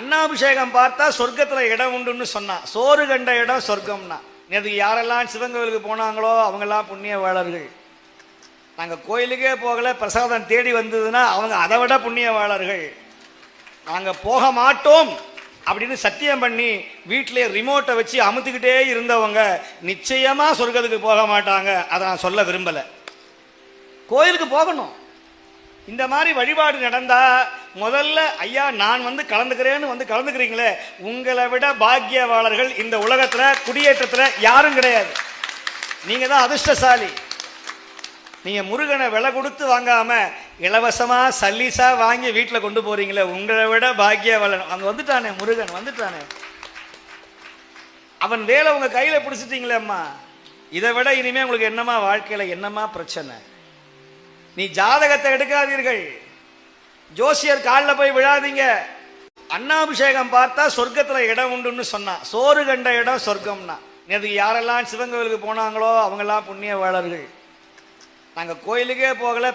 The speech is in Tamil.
அண்ணாபிஷேகம் பார்த்தா சொர்க்கத்துல இடம் உண்டுன்னு சொன்னான். சோறு கண்ட இடம் சொர்க்கம்னா. நேற்று யாரெல்லாம் சிவன் கோயிலுக்கு போனாங்களோ அவங்கெல்லாம் புண்ணியவாளர்கள். நாங்க கோயிலுக்கே போகல, பிரசாதம் தேடி வந்ததுன்னா அவங்க அதை விட புண்ணியவாளர்கள். நாங்க போக மாட்டோம் அப்படின்னு சத்தியம் பண்ணி வீட்டிலே ரிமோட்டை வச்சு அமுத்துக்கிட்டே இருந்தவங்க நிச்சயமா சொர்க்கத்துக்கு போக மாட்டாங்க. அதை நான் சொல்ல விரும்பல. கோயிலுக்கு போகணும். இந்த மாதிரி வழிபாடு நடந்தா முதல்ல ஐயா நான் வந்து கலந்துக்கிறேன்னு கலந்துக்கிறீங்களே, உங்களை விட பாக்கியவாளர்கள் இந்த உலகத்துல குடியேற்றத்துல யாரும் கிடையாது. நீங்க தான் அதிர்ஷ்டசாலி. நீங்க முருகனை விலை கொடுத்து வாங்காம இலவசமா சல்லீசா வாங்கி வீட்டில் கொண்டு போறீங்களே, உங்களை விட பாக்கியவாளன். அங்க வந்துட்டானே, முருகன் வந்துட்டானே. அவன் வேலை உங்க கையில பிடிச்சிட்டீங்களே அம்மா. இதை விட இனிமே உங்களுக்கு என்னமா வாழ்க்கையில என்னமா பிரச்சனை? நீ ஜாதகத்தை எடுக்காதீர்கள், ஜோசியர் காலில் போய் விழாதீங்க. அண்ணாபிஷேகம் பார்த்தா சொர்க்கத்துல இடம் உண்டுன்னு சொன்னான். சோறு கண்ட இடம் சொர்க்கம்னா. நேற்று யாரெல்லாம் சிவன் கோயிலுக்கு போனாங்களோ அவங்கெல்லாம் புண்ணியவாளர்கள். நாங்க கோயிலுக்கே போகல.